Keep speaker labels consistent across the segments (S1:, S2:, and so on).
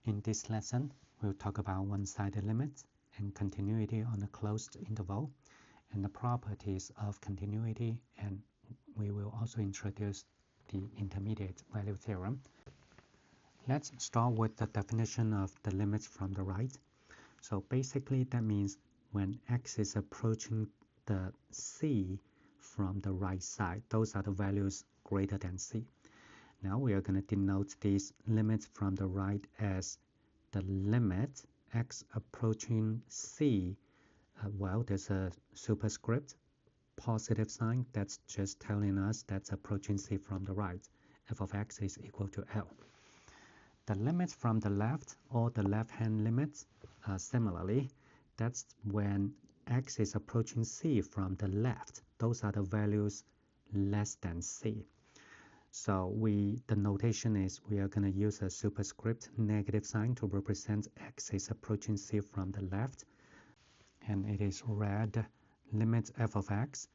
S1: In this lesson, we'll talk about one-sided limits and continuity on a closed interval and the properties of continuity, and we will also introduce the intermediate value theorem. Let's start with the definition of the limits from the right. So basically that means when x is approaching the c from the right side, those are the values greater than c. Now we are going to denote these limits from the right as the limit x approaching c. Well, there's a superscript positive sign that's just telling us that's approaching c from the right. F of x is equal to L. The limits from the left, or the left-hand limits, similarly, that's when x is approaching c from the left. Those are the values less than c. So the notation is we are going to use a superscript negative sign to represent x is approaching c from the left. And it is read limit f of x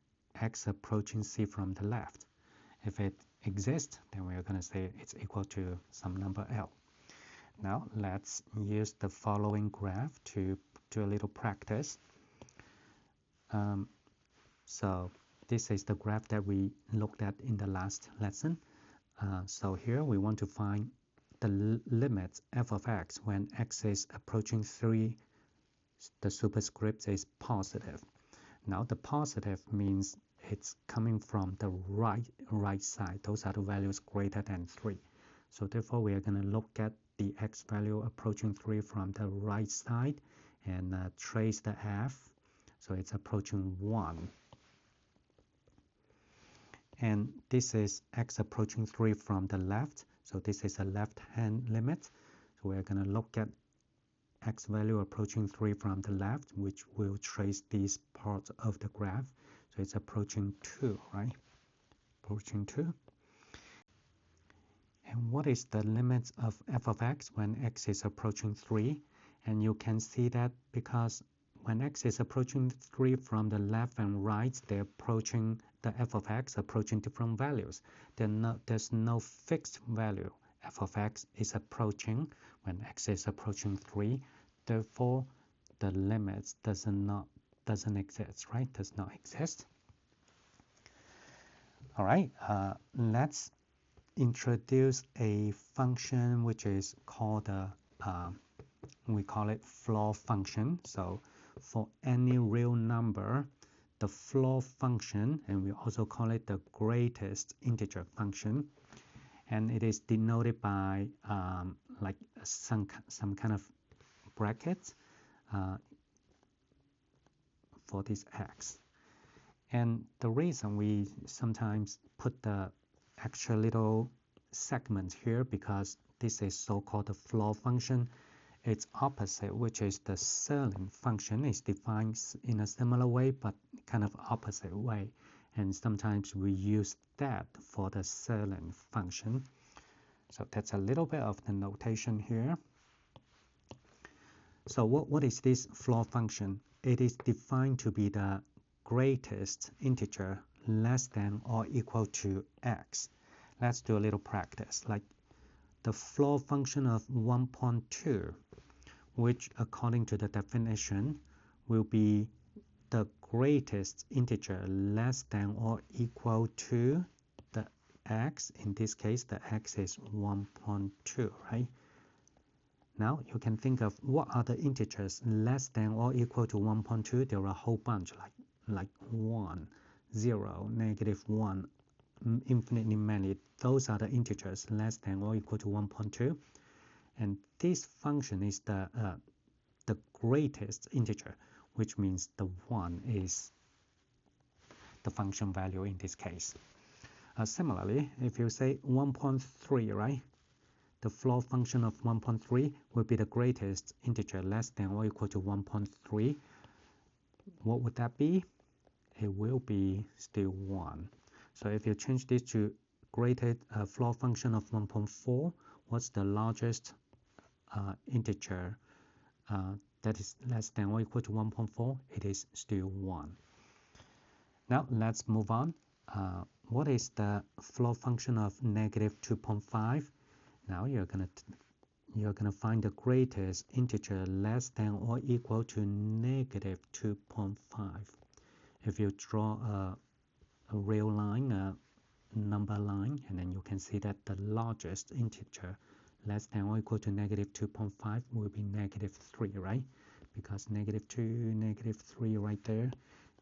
S1: approaching c from the left. If it exists, then we are going to say it's equal to some number L. Now let's use the following graph to do a little practice. So this is the graph that we looked at in the last lesson. So here we want to find the limit f of x when x is approaching 3, the superscript is positive. Now the positive means it's coming from the right side. Those are the values greater than 3. So therefore we are going to look at the x value approaching 3 from the right side and trace the f. So it's approaching 1. And this is x approaching 3 from the left. So this is a left-hand limit. So we're going to look at x value approaching 3 from the left, which will trace this part of the graph. So it's approaching 2, right? Approaching 2. And what is the limit of f of x when x is approaching 3? And you can see that because when x is approaching 3 from the left and right, they're approaching the f of x approaching different values. There's no fixed value. F of x is approaching when x is approaching 3. Therefore, the limit doesn't exist, right? Does not exist. All right, let's introduce a function which is called we call it floor function. So for any real number, the floor function, and we also call it the greatest integer function, and it is denoted by like some kind of brackets for this x. And the reason we sometimes put the extra little segment here because this is so-called the floor function. Its opposite, which is the ceiling function, is defined in a similar way but kind of opposite way, and sometimes we use that for the ceiling function. So that's a little bit of the notation here. So what is this floor function? It is defined to be the greatest integer less than or equal to x. Let's do a little practice, like the floor function of 1.2, which according to the definition will be the greatest integer less than or equal to the x. In this case, the x is 1.2, right? Now you can think of what are the integers less than or equal to 1.2. There are a whole bunch, like 1, 0, -1, infinitely many. Those are the integers less than or equal to 1.2. And this function is the greatest integer, which means the 1 is the function value in this case. Similarly, if you say 1.3, right? The floor function of 1.3 will be the greatest integer less than or equal to 1.3. What would that be? It will be still 1. So if you change this to greater floor function of 1.4, what's the largest integer that is less than or equal to 1.4? It is still 1. Now let's move on. What is the floor function of -2.5? Now you're going to you're going to find the greatest integer less than or equal to negative 2.5. If you draw a real line, a number line, and then you can see that the largest integer less than or equal to negative 2.5 will be negative 3, right? Because negative 2, negative 3 right there,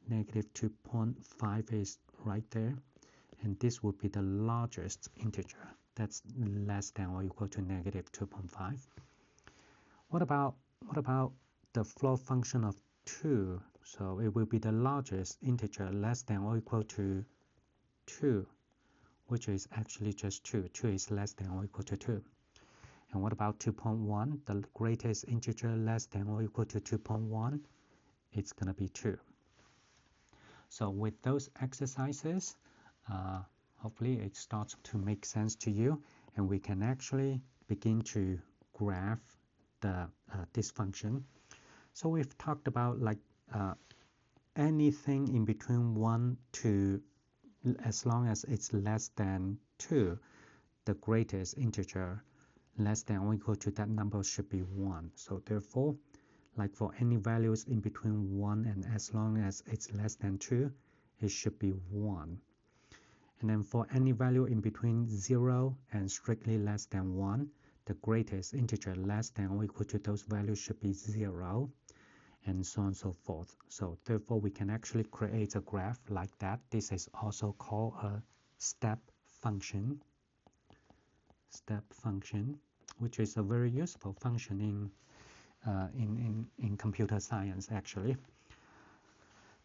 S1: negative 2.5 is right there, and this would be the largest integer that's less than or equal to negative 2.5. What about the floor function of 2? So it will be the largest integer less than or equal to 2, which is actually just 2. 2 is less than or equal to 2. And what about 2.1? The greatest integer less than or equal to 2.1? It's going to be 2. So with those exercises, hopefully it starts to make sense to you, and we can actually begin to graph this function. So we've talked about like anything in between 1 to, as long as it's less than 2, the greatest integer less than or equal to that number should be 1. So therefore, like for any values in between 1 and as long as it's less than 2, it should be 1. And then for any value in between 0 and strictly less than 1, the greatest integer less than or equal to those values should be 0, and so on and so forth. So therefore, we can actually create a graph like that. This is also called a step function, which is a very useful function in computer science, actually.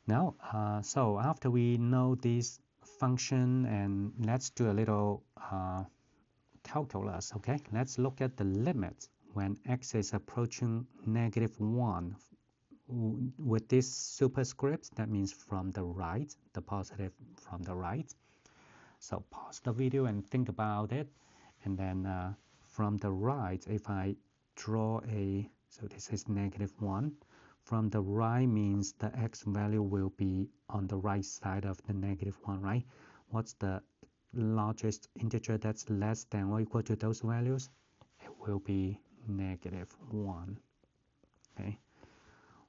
S1: Now, so after we know this function, and let's do a little calculus, okay? Let's look at the limit when x is approaching negative 1 with this superscript. That means from the right, the positive from the right. So pause the video and think about it. And then from the right, if I draw so this is negative 1. From the right means the x value will be on the right side of the negative 1, right? What's the largest integer that's less than or equal to those values? It will be negative 1, okay?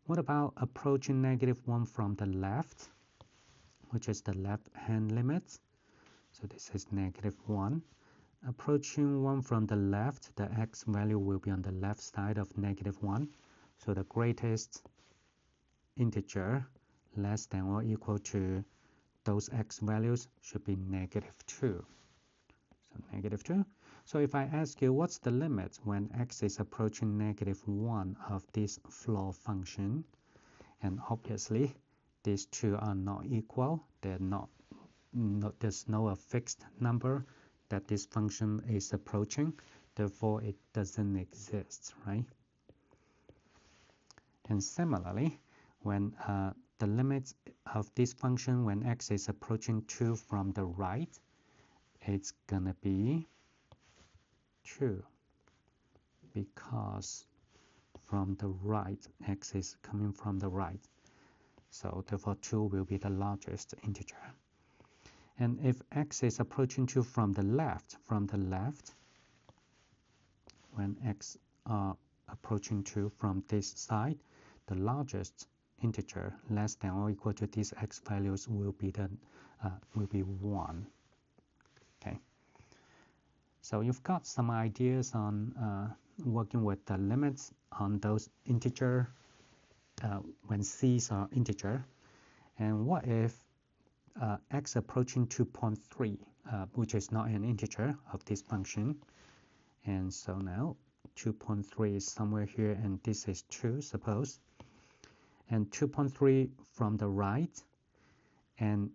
S1: What about approaching negative 1 from the left, which is the left-hand limit? So this is negative 1. Approaching 1 from the left, the x value will be on the left side of negative 1. So the greatest integer less than or equal to those x values should be negative 2. So negative 2. So if I ask you what's the limit when x is approaching negative 1 of this floor function, and obviously these two are not equal, they're not, there's no fixed number that this function is approaching, therefore it doesn't exist, right? And similarly, when the limit of this function when x is approaching 2 from the right, it's gonna be 2, because from the right, x is coming from the right. So therefore 2 will be the largest integer. And if x is approaching 2 from the left, when x are approaching 2 from this side, the largest integer less than or equal to these x values will be 1. Okay. So you've got some ideas on working with the limits on those integer when c's are integer. And what if x approaching 2.3, which is not an integer of this function? And so now 2.3 is somewhere here, and this is 2, suppose. And 2.3 from the right, and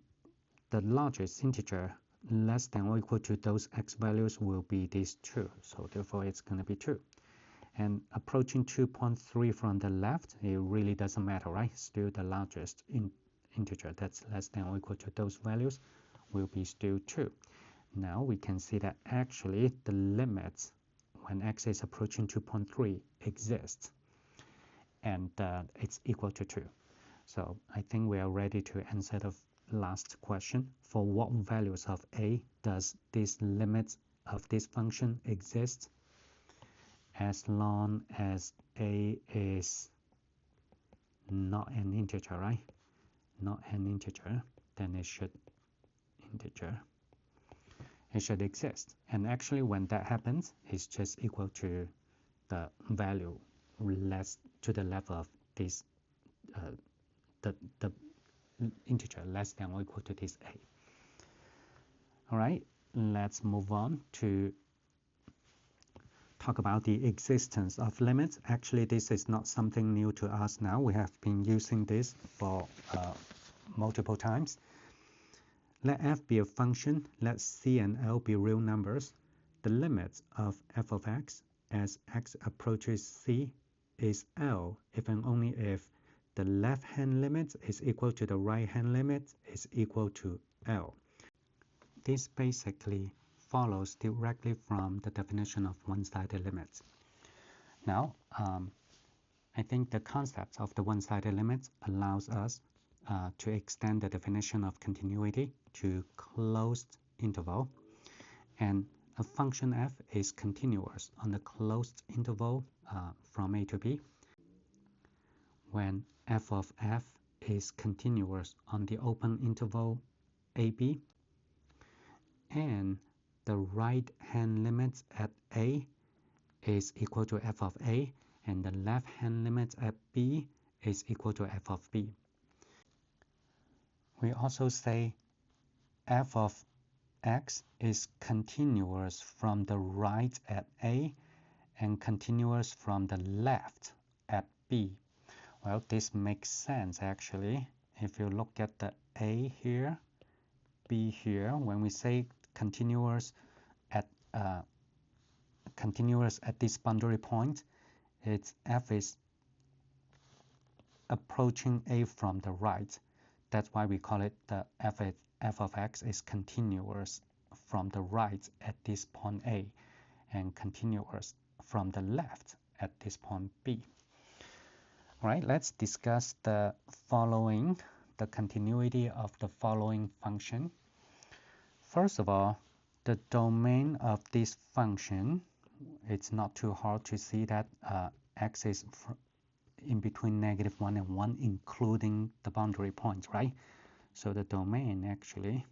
S1: the largest integer less than or equal to those x values will be these 2. So therefore it's going to be 2. And approaching 2.3 from the left, it really doesn't matter, right? Still the largest integer that's less than or equal to those values will be still 2. Now we can see that actually the limits when x is approaching 2.3 exists, and it's equal to 2. So I think we are ready to answer the last question. For what values of a does this limit of this function exist? as long as a is not an integer, right? Not an integer, then it should exist. And actually when that happens, it's just equal to the value less to the level of this the integer less than or equal to this a. All right, let's move on to talk about the existence of limits. Actually, this is not something new to us now. We have been using this for multiple times. Let f be a function, let c and l be real numbers. The limits of f of x as x approaches c is L if and only if the left-hand limit is equal to the right-hand limit is equal to L. This basically follows directly from the definition of one-sided limits. Now, I think the concept of the one-sided limit allows us to extend the definition of continuity to closed interval, and a function f is continuous on the closed interval from a to b when f of f is continuous on the open interval ab, and the right-hand limit at a is equal to f of a, and the left-hand limit at b is equal to f of b. We also say f of x is continuous from the right at a and continuous from the left at b. Well, this makes sense actually. If you look at the a here, b here, when we say continuous at this boundary point, its f is approaching a from the right. That's why we call it the f of x is continuous from the right at this point a and continuous from the left at this point b. All right, let's discuss the following, the continuity of the following function. First of all, the domain of this function, it's not too hard to see that x is in between -1 and 1, including the boundary points, right? So the domain actually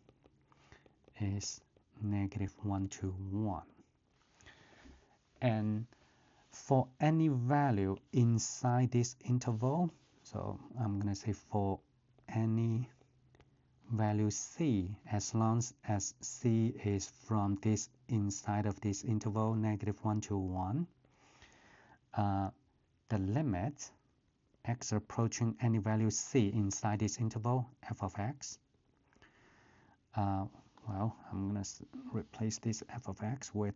S1: is -1 to 1. And for any value inside this interval, so I'm going to say for any value c, as long as c is from this inside of this interval, -1 to 1, the limit x approaching any value c inside this interval, f of x, well, I'm going to replace this f of x with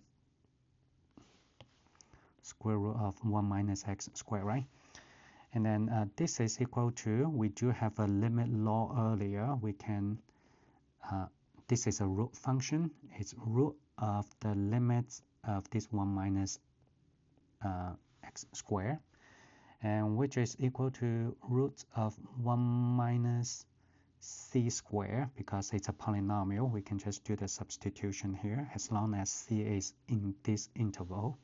S1: square root of 1 minus x squared, right? And then this is equal to, we do have a limit law earlier. We can, this is a root function. It's root of the limits of this 1 minus x squared, and which is equal to root of 1 minus c squared. Because it's a polynomial, we can just do the substitution here as long as c is in this interval.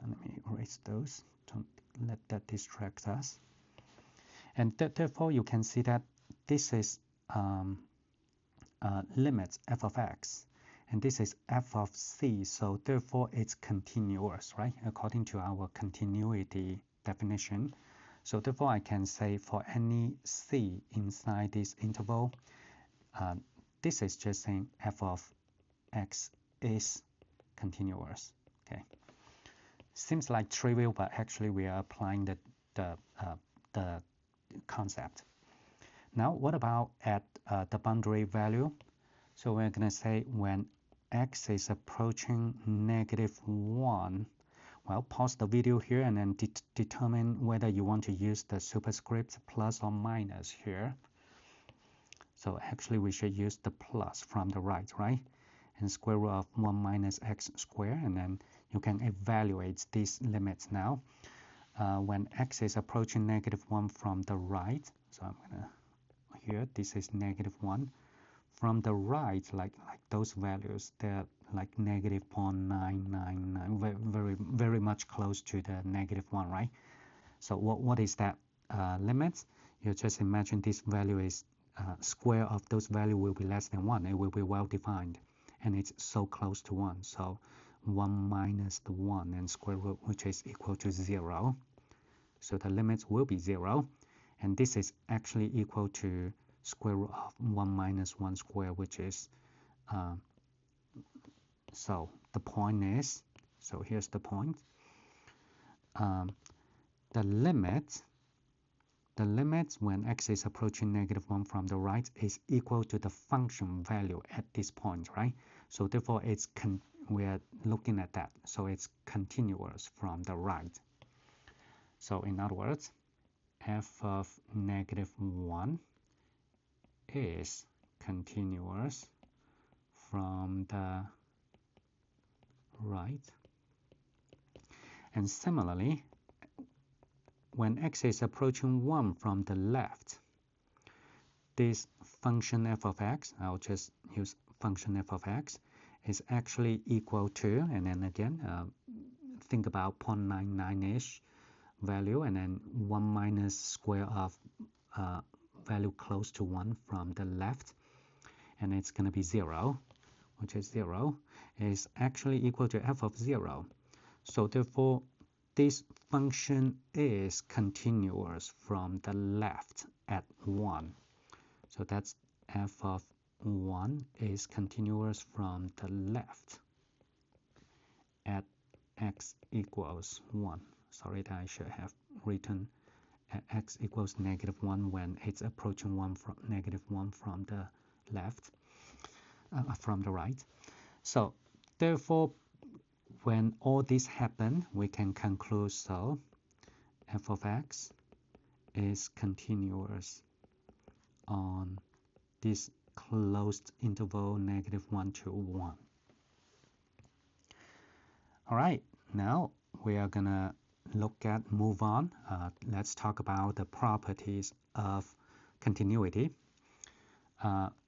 S1: Let me erase those, don't let that distract us. And therefore you can see that this is limits f of x, and this is f of c, so therefore it's continuous, right, according to our continuity definition. So therefore I can say for any c inside this interval, this is just saying f of x is continuous. Okay, seems like trivial, but actually we are applying the concept. Now what about at the boundary value? So we're going to say when x is approaching -1, well, pause the video here and then determine whether you want to use the superscript plus or minus here. So actually we should use the plus from the right? And square root of 1 minus x squared, and then you can evaluate these limits now. When x is approaching -1 from the right, so I'm going to, here, this is -1. From the right, like those values, they're like negative 0.999, very much close to the -1, right? So what is that limit? You just imagine this value is square of those value will be less than 1. It will be well defined, and it's so close to 1. So 1 minus the 1 and square root, which is equal to 0. So the limits will be 0. And this is actually equal to square root of 1 minus 1 square, which is, so the point is, so here's the point. The limit when x is approaching -1 from the right is equal to the function value at this point, right? So therefore, we are looking at that. So it's continuous from the right. So in other words, f of -1 is continuous from the right. And similarly, when x is approaching 1 from the left, this function f of x, I'll just use function f of x, is actually equal to, and then again, think about 0.99-ish value, and then 1 minus square of value close to 1 from the left, and it's going to be 0, which is 0, is actually equal to f of 0. So therefore, this function is continuous from the left at 1. So that's f of 1 is continuous from the left at x equals 1. Sorry, that I should have written at x equals -1 when it's approaching 1 from -1 from the left, from the right. So therefore, when all this happen, we can conclude so f of x is continuous on this closed interval -1 to 1. All right, now we are gonna move on. Let's talk about the properties of continuity.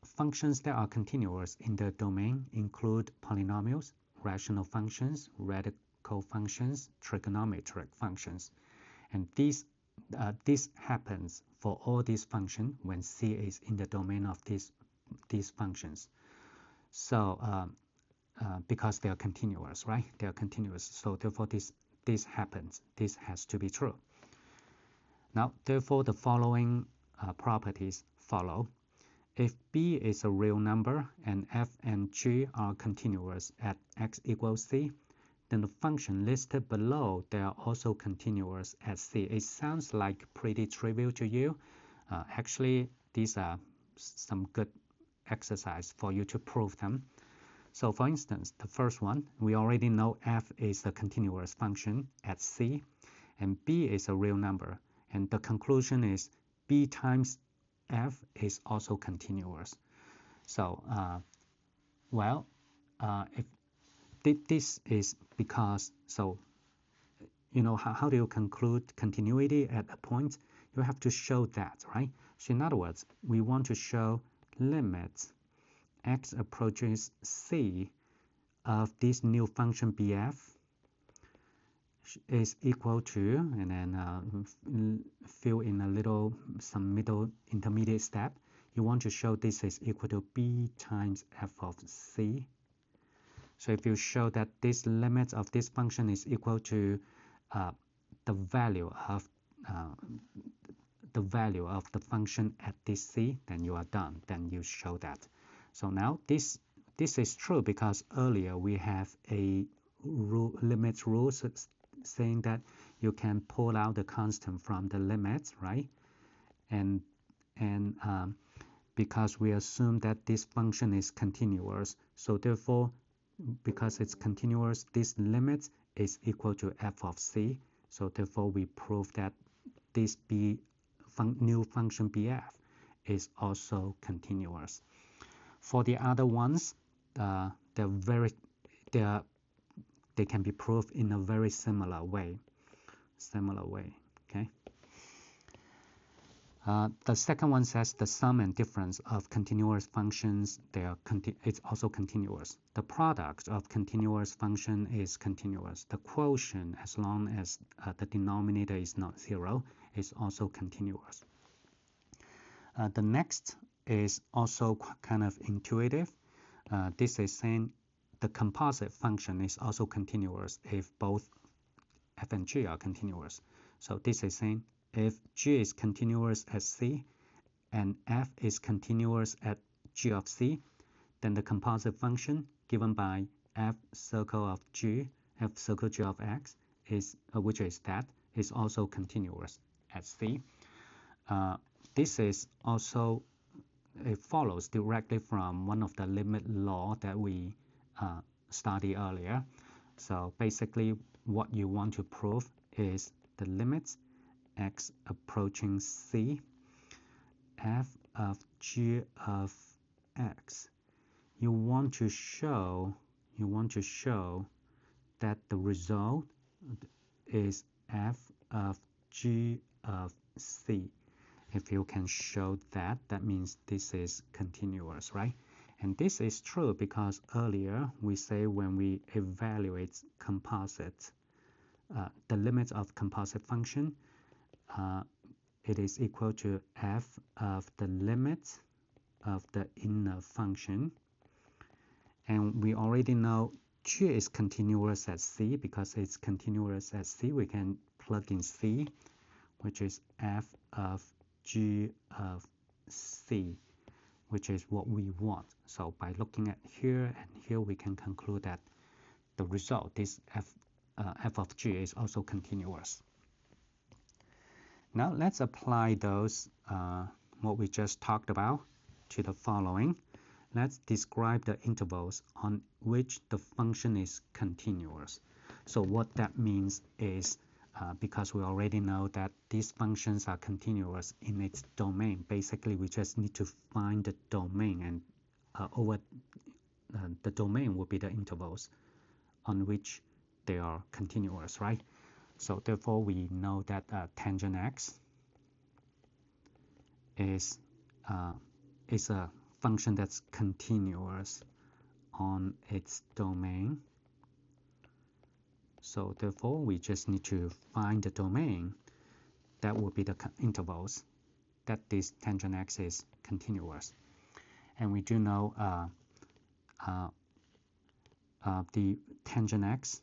S1: Functions that are continuous in the domain include polynomials, rational functions, radical functions, trigonometric functions. And this happens for all these functions when C is in the domain of these functions. So because they are continuous, right? They are continuous. So therefore, this happens. This has to be true. Now, therefore, the following properties follow. If B is a real number and f and g are continuous at x equals c, then the function listed below, they are also continuous at c. It sounds like pretty trivial to you. Actually, these are some good exercise for you to prove them. So for instance, the first one, we already know f is a continuous function at c, and b is a real number. And the conclusion is b times f is also continuous. So, if this is because, so, you know, how do you conclude continuity at a point? You have to show that, right? So in other words, we want to show limit x approaches c of this new function bf is equal to, and then fill in some middle intermediate step. You want to show this is equal to b times f of c. So if you show that this limit of this function is equal to the value of the function at this c, then you are done. Then you show that. So now this is true because earlier we have a limit rule saying that you can pull out the constant from the limits, right? And because we assume that this function is continuous, so therefore, because it's continuous, this limit is equal to f of c. So therefore, we prove that this new function bf is also continuous. For the other ones, they can be proved in a very similar way. Okay. The second one says the sum and difference of continuous functions, it's also continuous. The product of continuous function is continuous. The quotient, as long as the denominator is not 0, is also continuous. The next is also kind of intuitive. This is saying the composite function is also continuous if both f and g are continuous. So this is saying if g is continuous at c and f is continuous at g of c, then the composite function given by f circle of g, f circle g of x, which is that, is also continuous at c. This is also, it follows directly from one of the limit law that we studied earlier. So basically what you want to prove is the limits x approaching c, f of g of x. You want to show that the result is f of g of c. If you can show that, that means this is continuous, right? And this is true because earlier we say when we evaluate composite, the limits of composite function, it is equal to f of the limit of the inner function. And we already know g is continuous at c. Because it's continuous at c, we can plug in c, which is f of g of c, which is what we want. So by looking at here and here, we can conclude that the result, this f of g, is also continuous. Now let's apply those, what we just talked about, to the following. Let's describe the intervals on which the function is continuous. So what that means is, because we already know that these functions are continuous in its domain, basically we just need to find the domain, and over the domain will be the intervals on which they are continuous, right? So therefore we know that tangent x is a function that's continuous on its domain. So therefore we just need to find the domain that will be the intervals that this tangent x is continuous. And we do know the tangent x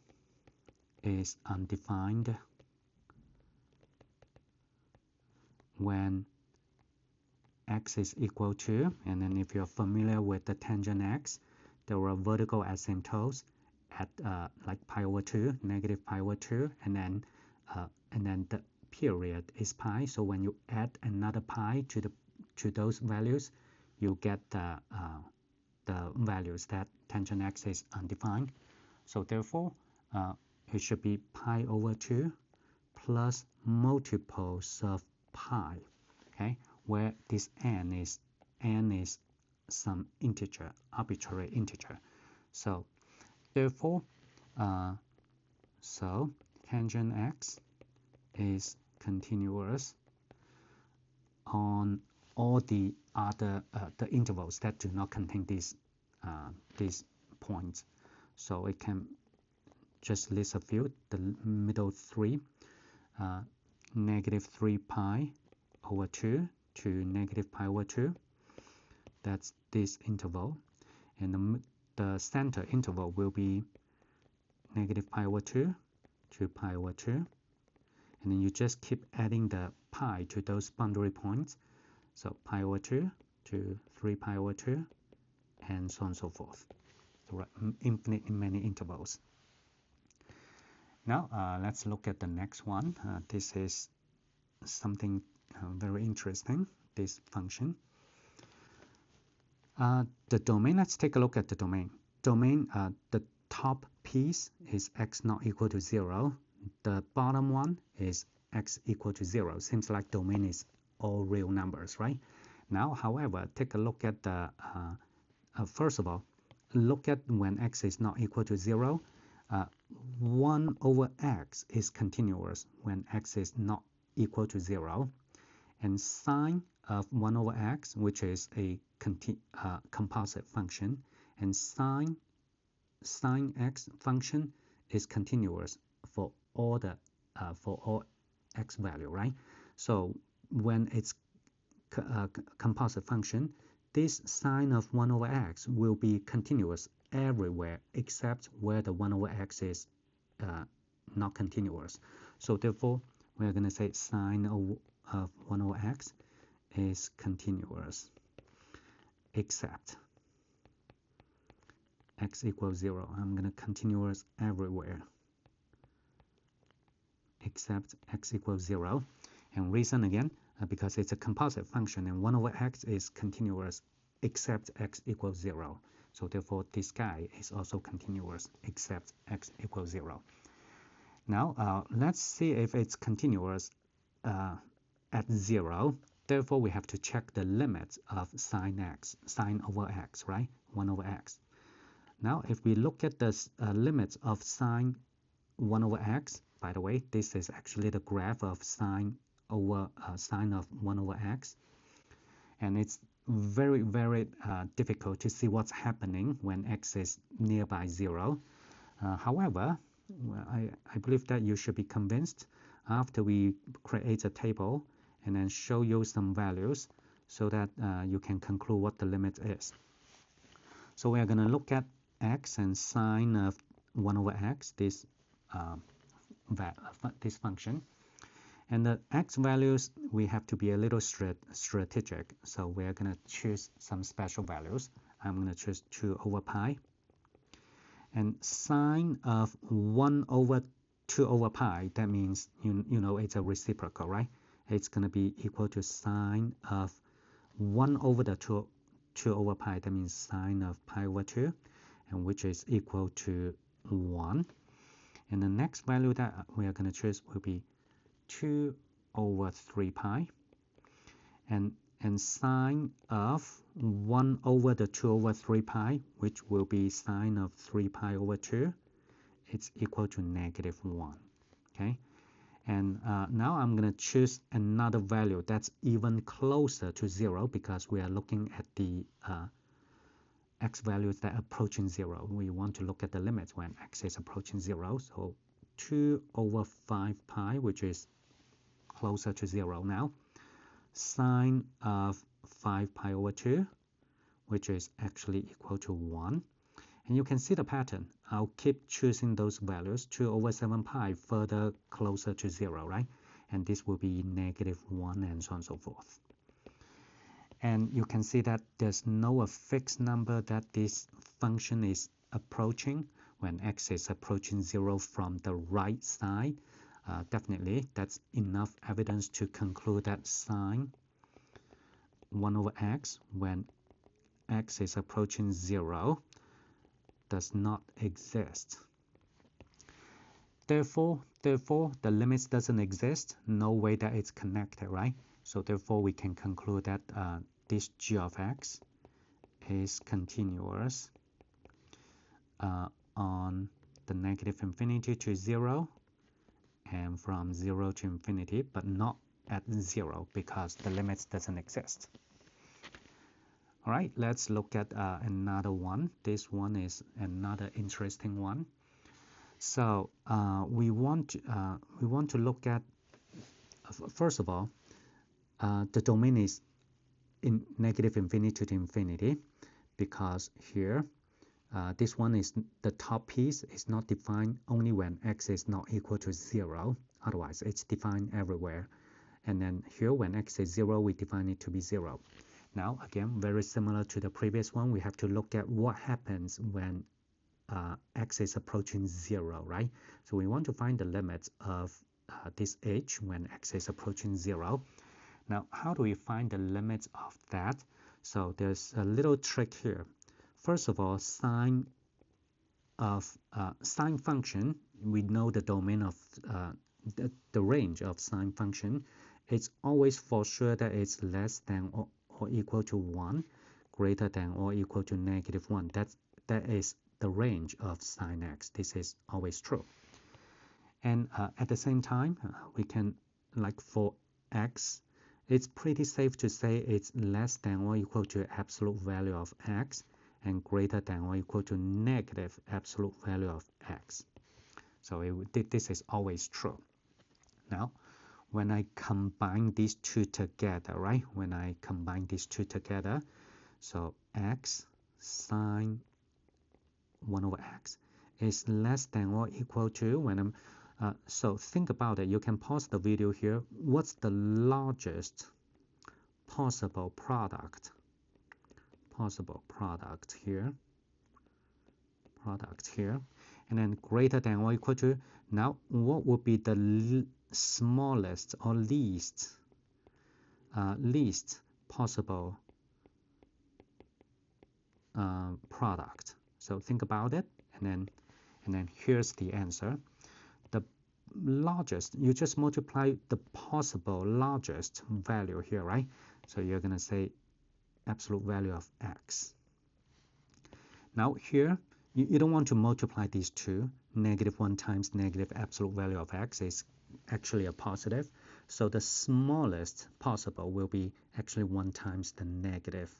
S1: is undefined when x is equal to, and then if you're familiar with the tangent x, there are vertical asymptotes at like pi over 2, negative pi over 2, and then the period is pi. So when you add another pi to those values, you get the values that tangent x is undefined. So therefore it should be pi over 2 plus multiples of pi, okay, where this n is some integer, arbitrary integer. So therefore, so tangent x is continuous on all the other the intervals that do not contain these points. So it can just list a few. The middle three, negative 3 pi over 2 to negative pi over 2. That's this interval. And the center interval will be negative pi over 2 to pi over 2. And then you just keep adding the pi to those boundary points. So pi over 2 to 3 pi over 2, and so on and so forth. So infinite in many intervals. Now let's look at the next one. This is something very interesting, this function. The domain, let's take a look at the domain. Domain, the top piece is x not equal to 0. The bottom one is x equal to 0. Seems like domain is all real numbers, right? Now, however, take a look at the, first of all, look at when x is not equal to 0. 1 over x is continuous when x is not equal to 0. and sine of 1 over x, which is a composite function, and sine x function is continuous for all x value, right? So when it's composite function, this sine of 1 over x will be continuous everywhere except where the 1 over x is not continuous. So therefore, we're going to say sine of 1 over x is continuous except x equals 0. I'm going to continuous everywhere except x equals 0. And reason again, because it's a composite function and 1 over x is continuous except x equals 0. So therefore, this guy is also continuous except x equals 0. Now, let's see if it's continuous at 0. Therefore, we have to check the limits of sine over x, right? 1 over x. Now, if we look at the limits of sine 1 over x, by the way, this is actually the graph of sine of 1 over x. And it's very, very difficult to see what's happening when x is nearby 0. However, I believe that you should be convinced after we create a table and then show you some values so that you can conclude what the limit is. So we are going to look at x and sine of 1 over x, this function. And the x values, we have to be a little strategic. So we're going to choose some special values. I'm going to choose 2 over pi. And sine of 1 over 2 over pi, that means, you know, it's a reciprocal, right? It's going to be equal to sine of 1 over the 2 over pi. That means sine of pi over 2, and which is equal to 1. And the next value that we are going to choose will be 2 over 3 pi. And sine of 1 over the 2 over 3 pi, which will be sine of 3 pi over 2, it's equal to -1. Okay, and now I'm going to choose another value that's even closer to 0 because we are looking at the x values that are approaching 0. We want to look at the limits when x is approaching 0. So 2 over 5 pi, which is closer to 0 now. Sine of 5 pi over 2, which is actually equal to 1. And you can see the pattern. I'll keep choosing those values. 2 over 7 pi further closer to 0, right? And this will be -1 and so on and so forth. And you can see that there's no fixed number that this function is approaching when x is approaching 0 from the right side. Definitely, that's enough evidence to conclude that sine 1 over x when x is approaching 0 does not exist. Therefore, the limits doesn't exist. No way that it's connected, right? So therefore, we can conclude that this g of x is continuous on the -infinity to 0 and from 0 to infinity, but not at 0 because the limits doesn't exist. All right, let's look at another one. This one is another interesting one. So we want to look at, first of all, the domain is in -infinity to infinity because here this one is the top piece is not defined only when x is not equal to 0. Otherwise, it's defined everywhere. And then here, when x is 0, we define it to be 0. Now, again, very similar to the previous one, we have to look at what happens when x is approaching 0, right? So we want to find the limits of this h when x is approaching 0. Now, how do we find the limits of that? So there's a little trick here. First of all, sine function, we know the domain of the range of sine function. It's always for sure that it's less than or equal to 1, greater than or equal to -1. That is the range of sine x. This is always true. And at the same time, we can, like for x it's pretty safe to say it's less than or equal to absolute value of x and greater than or equal to negative absolute value of x. So this is always true. Now, when I combine these two together, right? When I combine these two together, so x sine 1 over x is less than or equal to, when I'm so think about it. You can pause the video here. What's the largest possible product? Possible product here. Product here. And then greater than or equal to. Now, what would be the smallest or least possible product? So think about it, and then here's the answer. The largest, you just multiply the possible largest value here, right? So you're going to say absolute value of x. Now here, you don't want to multiply these two. -1 times negative absolute value of x is actually a positive. So the smallest possible will be actually 1 times the negative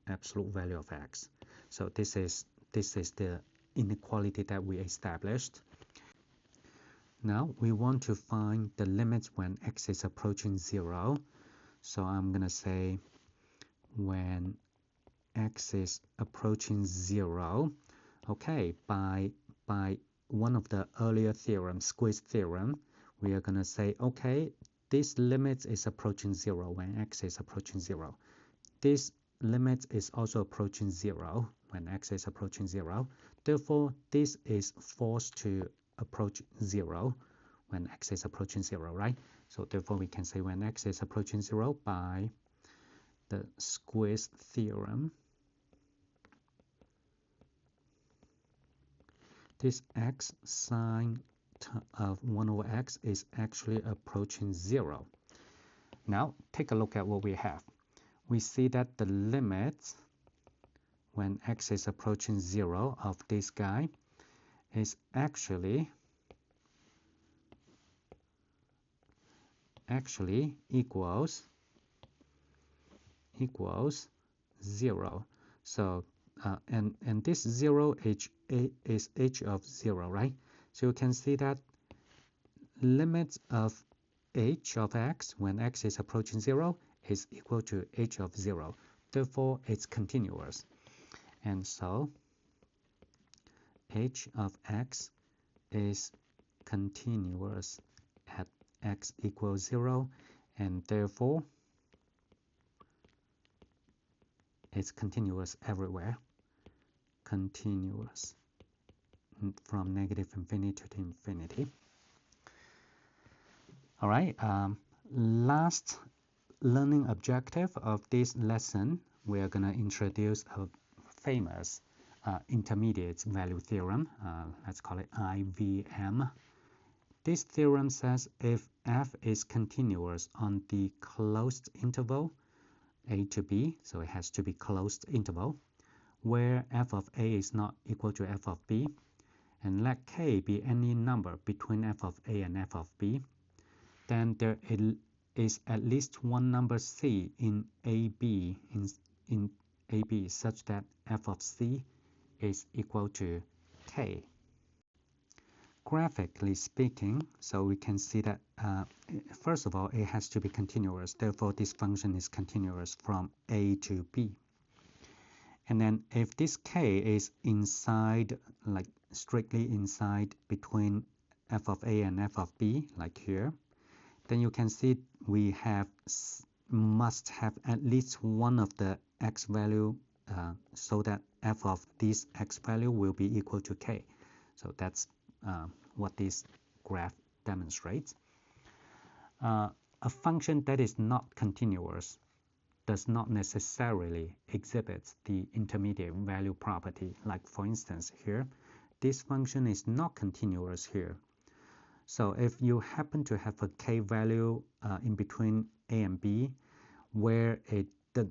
S1: absolute value of x. So this is the inequality that we established. Now we want to find the limits when x is approaching 0. So I'm going to say when x is approaching 0, okay, by one of the earlier theorems, squeeze theorem, we are going to say, okay, this limit is approaching 0 when x is approaching 0. This limit is also approaching 0 when x is approaching 0. Therefore, this is forced to approach 0 when x is approaching 0, right? So therefore, we can say when x is approaching 0 by the squeeze theorem, this x sine of 1 over x is actually approaching 0. Now, take a look at what we have. We see that the limit when x is approaching 0 of this guy is actually equals 0. So and this 0 is h of 0, right? So you can see that limit of h of x when x is approaching 0 is equal to h of 0. Therefore, it's continuous. And so h of x is continuous at x equals 0, and therefore it's continuous everywhere. Continuous from -infinity to infinity. All right, last learning objective of this lesson, we are going to introduce a famous intermediate value theorem. Let's call it IVM. This theorem says if f is continuous on the closed interval a to b, so it has to be closed interval, where f of a is not equal to f of b, and let k be any number between f of a and f of b, then there is at least one number c in AB in AB such that f of c is equal to k. Graphically speaking, so we can see that first of all, it has to be continuous. Therefore, this function is continuous from a to b. And then if this k is inside, like strictly inside between f of a and f of b, like here, then you can see we must have at least one of the x value so that f of this x value will be equal to k. So that's what this graph demonstrates. A function that is not continuous does not necessarily exhibit the intermediate value property. Like for instance here, this function is not continuous here. So if you happen to have a k value in between a and b, where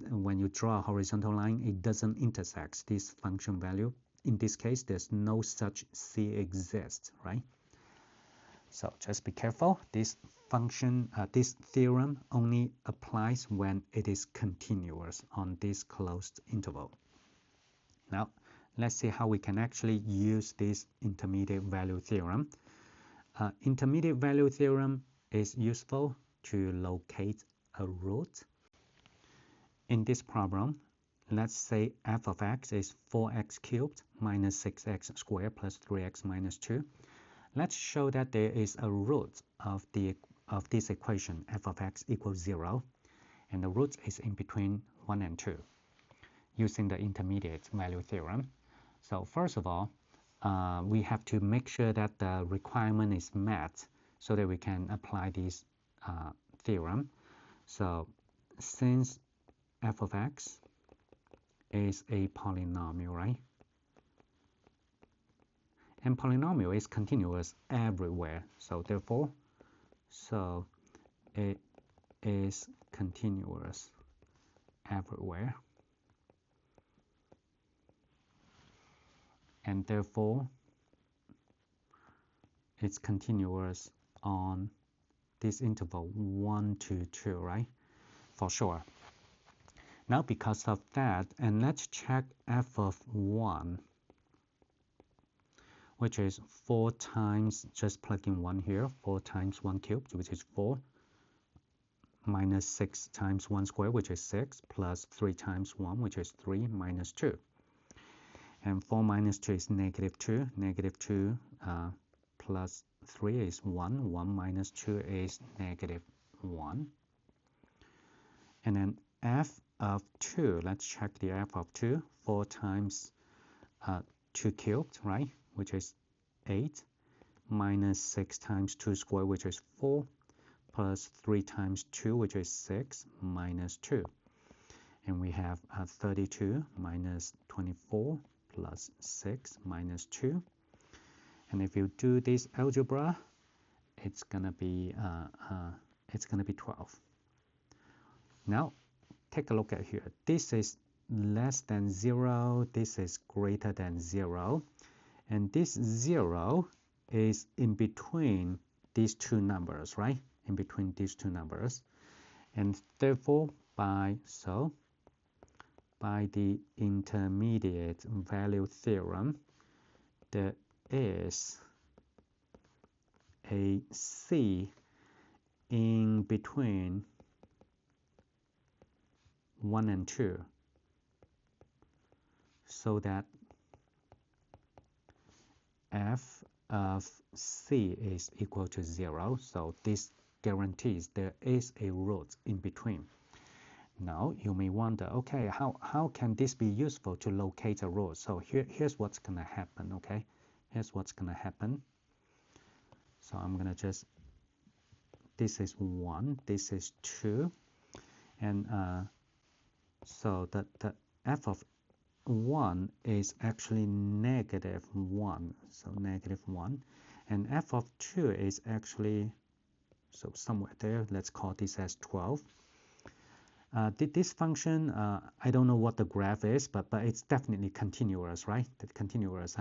S1: when you draw a horizontal line, it doesn't intersect this function value. In this case, there's no such c exists, right? So just be careful. This function, this theorem only applies when it is continuous on this closed interval. Now, let's see how we can actually use this intermediate value theorem. Intermediate value theorem is useful to locate a root. In this problem, let's say f of x is 4x cubed minus 6x squared plus 3x minus 2. Let's show that there is a root of this equation, f of x equals 0, and the root is in between 1 and 2, using the intermediate value theorem. So first of all, we have to make sure that the requirement is met so that we can apply this theorem. So since f of x is a polynomial, right? And polynomial is continuous everywhere. So therefore, it is continuous everywhere. And therefore, it's continuous on this interval 1 to 2, right? For sure. Now, because of that, and let's check f of 1, which is 4 times, just plug in 1 here, 4 times 1 cubed, which is 4, minus 6 times 1 squared, which is 6, plus 3 times 1, which is 3, minus 2. And 4 minus 2 is negative 2. Negative 2 plus 3 is 1. 1 minus 2 is negative 1. And then f of 2, let's check the f of 2. 4 times 2 cubed, right, which is 8, minus 6 times 2 squared, which is 4, plus 3 times 2, which is 6, minus 2. And we have 32 minus 24 plus 6 minus 2. And if you do this algebra, it's gonna be 12. Now take a look at here. This is less than 0. This is greater than 0. And this 0 is in between these two numbers, right? In between these two numbers. And therefore, by the intermediate value theorem, there is a c in between 1 and 2, so that f of c is equal to 0. So this guarantees there is a root in between. Now you may wonder, okay, how can this be useful to locate a root? So here's what's going to happen, okay? Here's what's going to happen. So I'm going to just, this is 1, this is 2, and so the f of 1 is actually negative 1, so negative 1, and f of 2 is actually, so somewhere there, let's call this as 12. This function, I don't know what the graph is, but it's definitely continuous, right? Continuous.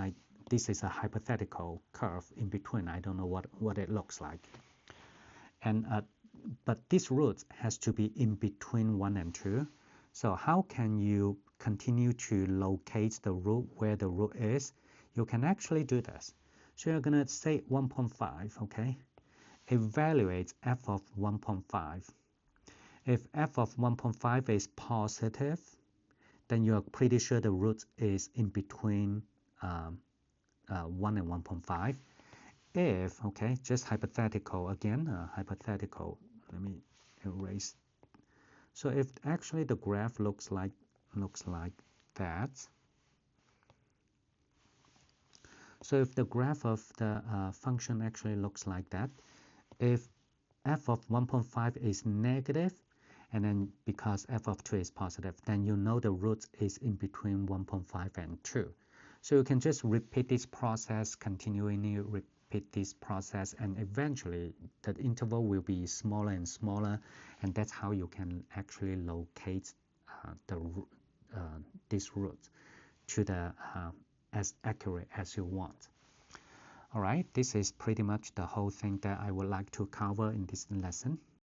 S1: This is a hypothetical curve in between. I don't know what it looks like. And but this root has to be in between 1 and 2. So how can you continue to locate the root where the root is? You can actually do this. So you're going to say 1.5, okay? Evaluate f of 1.5. If f of 1.5 is positive, then you're pretty sure the root is in between 1 and 1.5. If, okay, just hypothetical again, hypothetical, let me erase. So if actually the graph looks like that, so if the graph of the function actually looks like that, if f of 1.5 is negative, and then because f of 2 is positive, then you know the root is in between 1.5 and 2. So you can just repeat this process, continually repeat this process, and eventually the interval will be smaller and smaller, and that's how you can actually locate this root to the as accurate as you want. All right, this is pretty much the whole thing that I would like to cover in this lesson.